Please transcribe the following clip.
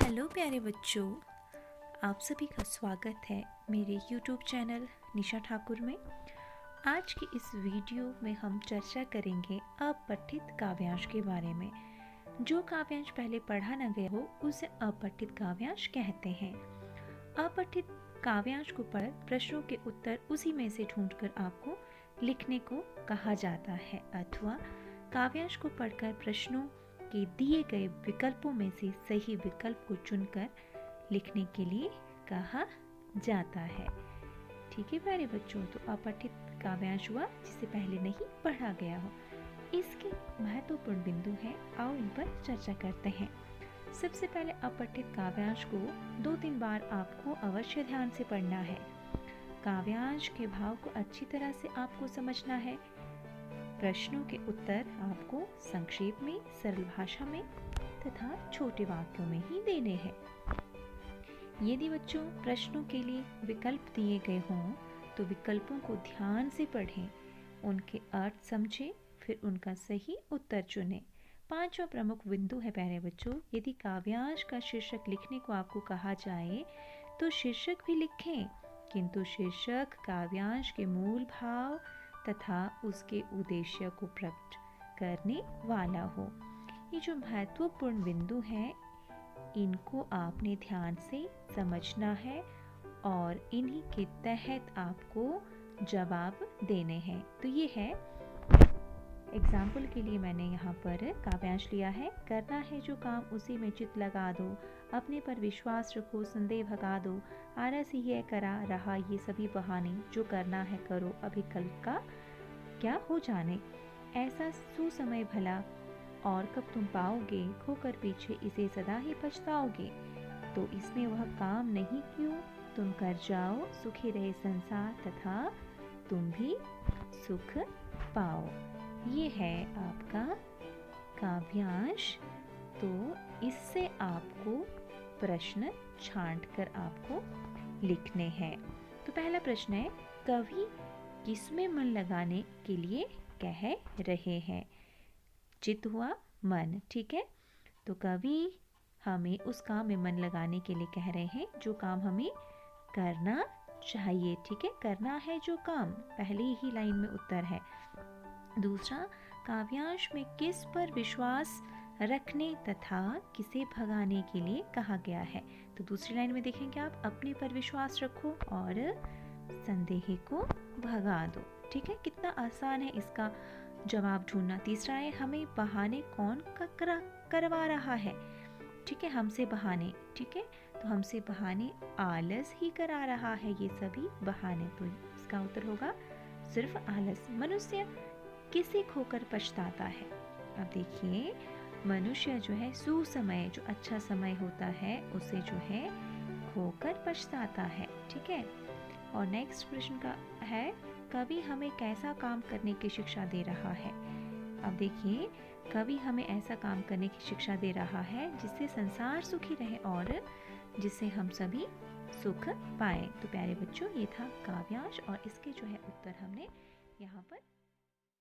Hello प्यारे बच्चों, आप सभी का स्वागत है मेरे YouTube चैनल निशा ठाकुर में। आज की इस वीडियो में हम चर्चा करेंगे अपठित काव्यांश के बारे में। जो काव्यांश पहले पढ़ा न गया हो उसे अपठित काव्यांश कहते हैं। अपठित काव्यांश को पढ़ प्रश्नों के उत्तर उसी में से ढूंढकर आपको लिखने को कहा जाता है, अथवा काव्यांश को पढ़कर प्रश्नों के दिए गए विकल्पों में से सही विकल्प को चुनकर लिखने के लिए कहा जाता है। ठीक है प्यारे बच्चों, तो अपठित काव्यांश हुआ जिसे पहले नहीं पढ़ा गया हो। इसके महत्वपूर्ण बिंदु हैं, आओ इन पर चर्चा करते हैं। सबसे पहले अपठित काव्यांश को 2-3 बार आपको अवश्य ध्यान से पढ़ना है। काव्यांश के भाव को अच्छी तरह से आपको समझना है। प्रश्नों के उत्तर आपको संक्षेप में, सरल भाषा में तथा छोटे वाक्यों में ही देने हैं। यदि बच्चों प्रश्नों के लिए विकल्प दिए गए हों तो विकल्पों को ध्यान से पढ़ें, उनके अर्थ समझें, फिर उनका सही उत्तर चुनें। 5वां प्रमुख बिंदु है प्यारे बच्चों, यदि काव्यांश का शीर्षक लिखने को आपको कहा जाए तो शीर्षक भी लिखें, किंतु शीर्षक काव्यांश के मूल भाव तथा उसके उद्देश्य को प्रकट करने वाला हो। ये जो महत्वपूर्ण बिंदु हैं, इनको आपने ध्यान से समझना है और इन्हीं के तहत आपको जवाब देने हैं। तो ये है एग्जाम्पल के लिए मैंने यहाँ पर काव्यांश लिया है। करना है जो काम उसी में चित लगा दो, अपने पर विश्वास रखो, संदेह भगा दो, आलस ही है करा रहा ये सभी बहाने, जो करना है करो अभी कल का क्या हो जाने, ऐसा सुसमय भला और कब तुम पाओगे, खोकर पीछे इसे सदा ही पछताओगे, तो इसमें वह काम नहीं क्यों, तुम कर जाओ, सुखी रहे संसार तथा तुम भी सुख पाओ। ये है आपका काव्यांश। तो इससे आपको प्रश्न छांटकर आपको लिखने हैं। तो पहला प्रश्न है, कवि किसमें मन लगाने के लिए कह रहे हैं? चित हुआ मन, ठीक है। तो कवि हमें उस काम में मन लगाने के लिए कह रहे हैं जो काम हमें करना चाहिए, ठीक है। करना है जो काम, पहली ही लाइन में उत्तर है। दूसरा, काव्यांश में किस पर विश्वास रखने तथा किसे भगाने के लिए कहा गया है? तो दूसरी लाइन में देखेंगे आप, अपने पर विश्वास रखो और संदेह को भगा दो, ठीक है। कितना आसान है इसका जवाब ढूंढना। तीसरा है, हमें बहाने कौन करवा रहा है? ठीक है, हमसे बहाने, ठीक है। तो हमसे बहाने आलस ही करा रहा है, ये सभी बहाने। तो इसका उत्तर होगा सिर्फ आलस। मनुष्य किसे खोकर पछताता है? अब देखिए, मनुष्य जो है सुसमय, जो अच्छा समय होता है उसे जो है खोकर पछताता है, ठीक है। और नेक्स्ट प्रश्न का है, कवि हमें कैसा काम करने की शिक्षा दे रहा है? अब देखिए, कवि हमें ऐसा काम करने की शिक्षा दे रहा है जिससे संसार सुखी रहे और जिससे हम सभी सुख पाए। तो प्यारे बच्चों, ये था काव्यांश और इसके जो है उत्तर हमने यहाँ पर